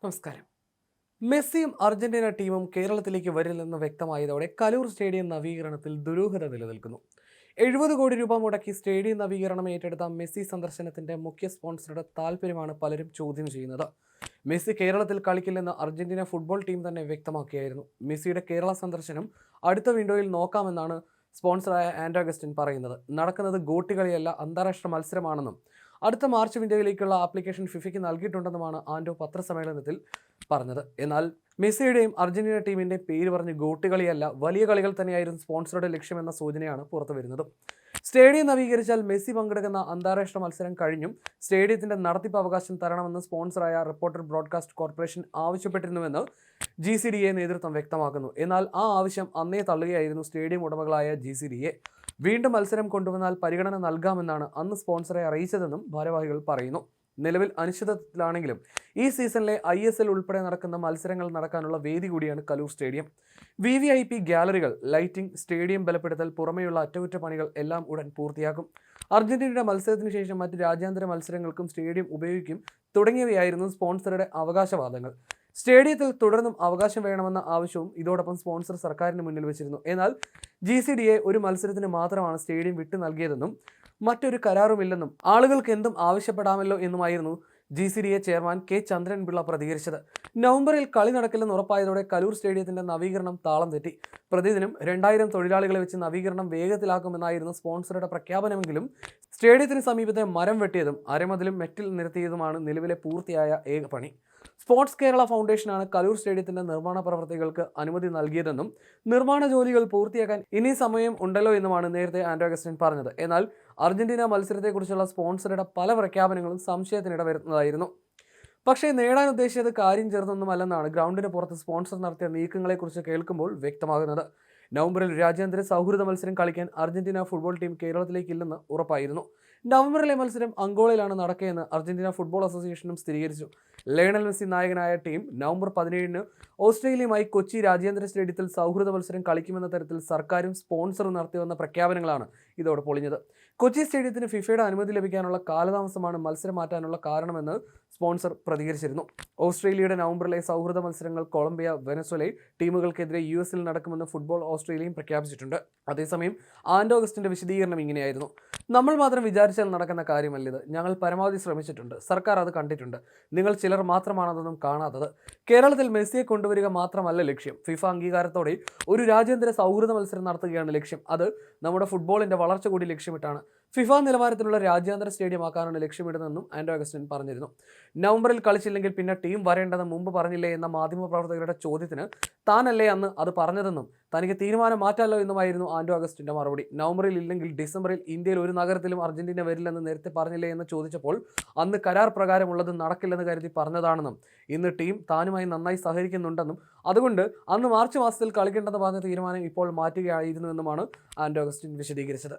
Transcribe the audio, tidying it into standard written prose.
നമസ്കാരം. മെസ്സിയും അർജന്റീന ടീമും കേരളത്തിലേക്ക് വരില്ലെന്ന് വ്യക്തമായതോടെ കലൂർ സ്റ്റേഡിയം നവീകരണത്തിൽ ദുരൂഹത നിലനിൽക്കുന്നു. 70 കോടി രൂപ മുടക്കി സ്റ്റേഡിയം നവീകരണം ഏറ്റെടുത്ത മെസ്സി സന്ദർശനത്തിന്റെ മുഖ്യ സ്പോൺസറുടെ താൽപ്പര്യമാണ് പലരും ചോദ്യം ചെയ്യുന്നത്. മെസ്സി കേരളത്തിൽ കളിക്കില്ലെന്ന് അർജന്റീന ഫുട്ബോൾ ടീം തന്നെ വ്യക്തമാക്കിയായിരുന്നു. മെസ്സിയുടെ കേരള സന്ദർശനം അടുത്ത വിൻഡോയിൽ നോക്കാമെന്നാണ് സ്പോൺസറായ ആൻഡ്രോ അഗസ്റ്റിൻ പറയുന്നത്. നടക്കുന്നത് ഗോട്ടികളിയല്ല, അന്താരാഷ്ട്ര മത്സരമാണെന്നും അടുത്ത മാർച്ച് വിൻഡോയിലേക്കുള്ള ആപ്ലിക്കേഷൻ ഫിഫയ്ക്ക് നൽകിയിട്ടുണ്ടെന്നുമാണ് ആൻഡോ പത്രസമ്മേളനത്തിൽ പറഞ്ഞത്. എന്നാൽ മെസ്സിയുടെയും അർജന്റീന ടീമിന്റെ പേര് പറഞ്ഞ് ഗോട്ടുകളിയല്ല, വലിയ കളികൾ തന്നെയായിരുന്നു സ്പോൺസറുടെ ലക്ഷ്യമെന്ന സൂചനയാണ് പുറത്തുവരുന്നത്. സ്റ്റേഡിയം നവീകരിച്ചാൽ മെസ്സി പങ്കെടുക്കുന്ന അന്താരാഷ്ട്ര മത്സരം കഴിഞ്ഞും സ്റ്റേഡിയത്തിന്റെ നടത്തിപ്പ് അവകാശം തരണമെന്ന് സ്പോൺസറായ റിപ്പോർട്ടർ ബ്രോഡ്കാസ്റ്റ് കോർപ്പറേഷൻ ആവശ്യപ്പെട്ടിരുന്നുവെന്ന് GCDA നേതൃത്വം വ്യക്തമാക്കുന്നു. എന്നാൽ ആ ആവശ്യം അന്നേ തള്ളുകയായിരുന്നു സ്റ്റേഡിയം ഉടമകളായ GCDA. വീണ്ടും മത്സരം കൊണ്ടുവന്നാൽ പരിഗണന നൽകാമെന്നാണ് അന്ന് സ്പോൺസറെ അറിയിച്ചതെന്നും ഭാരവാഹികൾ പറയുന്നു. നിലവിൽ അനിശ്ചിതത്വത്തിലാണെങ്കിലും ഈ സീസണിലെ ISL ഉൾപ്പെടെ നടക്കുന്ന മത്സരങ്ങൾ നടക്കാനുള്ള വേദി കൂടിയാണ് കലൂർ സ്റ്റേഡിയം. VVIP ഗ്യാലറികൾ, ലൈറ്റിംഗ്, സ്റ്റേഡിയം ബലപ്പെടുത്തൽ, പുറമെയുള്ള അറ്റകുറ്റപ്പണികൾ എല്ലാം ഉടൻ പൂർത്തിയാക്കും. അർജന്റീനയുടെ മത്സരത്തിന് ശേഷം മറ്റ് രാജ്യാന്തര മത്സരങ്ങൾക്കും സ്റ്റേഡിയം ഉപയോഗിക്കും തുടങ്ങിയവയായിരുന്നു സ്പോൺസറുടെ അവകാശവാദങ്ങൾ. സ്റ്റേഡിയത്തിൽ തുടർന്നും അവകാശം വേണമെന്ന ആവശ്യവും ഇതോടൊപ്പം സ്പോൺസർ സർക്കാരിന് മുന്നിൽ വെച്ചിരുന്നു. എന്നാൽ GCDA ഒരു മത്സരത്തിന് മാത്രമാണ് സ്റ്റേഡിയം വിട്ടു നൽകിയതെന്നും മറ്റൊരു കരാറുമില്ലെന്നും ആളുകൾക്ക് എന്തും ആവശ്യപ്പെടാമല്ലോ എന്നുമായിരുന്നു GCDA ചെയർമാൻ K ചന്ദ്രൻപിള്ള പ്രതികരിച്ചത്. നവംബറിൽ കളി നടക്കില്ലെന്ന് ഉറപ്പായതോടെ കലൂർ സ്റ്റേഡിയത്തിന്റെ നവീകരണം താളം തെറ്റി. പ്രതിദിനം 2000 തൊഴിലാളികളെ വെച്ച് നവീകരണം വേഗത്തിലാക്കുമെന്നായിരുന്നു സ്പോൺസറുടെ പ്രഖ്യാപനമെങ്കിലും സ്റ്റേഡിയത്തിന് സമീപത്തെ മരം വെട്ടിയതും അരമതിലും മെറ്റിൽ നിരത്തിയതുമാണ് നിലവിലെ പൂർത്തിയായ ഏക പണി. സ്പോർട്സ് കേരള ഫൗണ്ടേഷനാണ് കലൂർ സ്റ്റേഡിയത്തിന്റെ നിർമ്മാണ പ്രവർത്തികൾക്ക് അനുമതി നൽകിയതെന്നും നിർമ്മാണ ജോലികൾ പൂർത്തിയാക്കാൻ ഇനി സമയം ഉണ്ടല്ലോ എന്നുമാണ് നേരത്തെ ആൻഡ്രോ അഗസ്റ്റിൻ പറഞ്ഞത്. എന്നാൽ അർജന്റീന മത്സരത്തെക്കുറിച്ചുള്ള സ്പോൺസറുടെ പല പ്രഖ്യാപനങ്ങളും സംശയത്തിനിട വരുന്നതായിരുന്നു. പക്ഷേ നേടാൻ ഉദ്ദേശിച്ചത് കാര്യം ചെറുതൊന്നുമല്ലെന്നാണ് ഗ്രൗണ്ടിന് പുറത്ത് സ്പോൺസർ നടത്തിയ നീക്കങ്ങളെക്കുറിച്ച് കേൾക്കുമ്പോൾ വ്യക്തമാകുന്നത്. നവംബറിൽ രാജ്യാന്തര സൗഹൃദ മത്സരം കളിക്കാൻ അർജന്റീന ഫുട്ബോൾ ടീം കേരളത്തിലേക്കില്ലെന്ന് ഉറപ്പായിരുന്നു. നവംബറിലെ മത്സരം അങ്കോളയിലാണ് നടക്കുകയെന്ന് അർജന്റീന ഫുട്ബോൾ അസോസിയേഷനും സ്ഥിരീകരിച്ചു. ലയണൽ മെസ്സി നായകനായ ടീം നവംബർ 17-ന് ഓസ്ട്രേലിയയുമായി കൊച്ചി രാജ്യാന്തര സ്റ്റേഡിയത്തിൽ സൗഹൃദ മത്സരം കളിക്കുമെന്ന തരത്തിൽ സർക്കാരും സ്പോൺസറും നടത്തിവന്ന പ്രഖ്യാപനങ്ങളാണ് ഇതോടെ പൊളിഞ്ഞത്. കൊച്ചി സ്റ്റേഡിയത്തിന് ഫിഫയുടെ അനുമതി ലഭിക്കാനുള്ള കാലതാമസമാണ് മത്സരം മാറ്റാനുള്ള കാരണമെന്ന് സ്പോൺസർ പ്രതികരിച്ചിരുന്നു. ഓസ്ട്രേലിയയുടെ നവംബറിലെ സൗഹൃദ മത്സരങ്ങൾ കൊളംബിയ, വെനസ്വല ടീമുകൾക്കെതിരെ US-ൽ നടക്കുമെന്ന് ഫുട്ബോൾ ഓസ്ട്രേലിയയും പ്രഖ്യാപിച്ചിട്ടുണ്ട്. അതേസമയം ആൻഡോ അഗസ്റ്റിന്റെ വിശദീകരണം ഇങ്ങനെയായിരുന്നു: നമ്മൾ മാത്രം വിചാരിച്ചാൽ നടക്കുന്ന കാര്യമല്ലിത്. ഞങ്ങൾ പരമാവധി ശ്രമിച്ചിട്ടുണ്ട്. സർക്കാർ അത് കണ്ടിട്ടുണ്ട്. നിങ്ങൾ ചിലർ മാത്രമാണതൊന്നും കാണാത്തത്. കേരളത്തിൽ മെസ്സിയെ കൊണ്ടുവരിക മാത്രമല്ല ലക്ഷ്യം. ഫിഫ അംഗീകാരത്തോടെ ഒരു രാജ്യാന്തര സൗഹൃദ മത്സരം നടത്തുകയാണ് ലക്ഷ്യം. അത് നമ്മുടെ ഫുട്ബോളിന്റെ വളർച്ച കൂടി ലക്ഷ്യമിട്ടാണ്. ഫിഫ നിലവാരത്തിലുള്ള രാജ്യാന്തര സ്റ്റേഡിയം ആക്കാനാണ് ലക്ഷ്യമിടുന്നതെന്നും ആൻഡ്രോ അഗസ്റ്റിൻ പറഞ്ഞിരുന്നു. നവംബറിൽ കളിച്ചില്ലെങ്കിൽ പിന്നെ ടീം വരേണ്ടെന്ന് മുമ്പ് പറഞ്ഞില്ലേ എന്ന മാധ്യമപ്രവർത്തകരുടെ ചോദ്യത്തിന് താനല്ലേ അന്ന് അത് പറഞ്ഞതെന്നും തനിക്ക് തീരുമാനം മാറ്റാമല്ലോ എന്നുമായിരുന്നു ആൻഡ്രോ അഗസ്റ്റിന്റെ മറുപടി. നവംബറിൽ ഇല്ലെങ്കിൽ ഡിസംബറിൽ ഇന്ത്യയിൽ ഒരു നഗരത്തിലും അർജന്റീന വരില്ലെന്ന് നേരത്തെ പറഞ്ഞില്ലേ എന്ന് ചോദിച്ചപ്പോൾ അന്ന് കരാർ പ്രകാരമുള്ളത് നടക്കില്ലെന്ന് കരുതി പറഞ്ഞതാണെന്നും ഇന്ന് ടീം താനുമായി നന്നായി സഹകരിക്കുന്നുണ്ടെന്നും അതുകൊണ്ട് അന്ന് മാർച്ച് മാസത്തിൽ കളിക്കേണ്ടെന്ന് പറഞ്ഞ തീരുമാനം ഇപ്പോൾ മാറ്റുകയായിരുന്നുവെന്നുമാണ് ആൻഡ്രോ അഗസ്റ്റിൻ വിശദീകരിച്ചത്.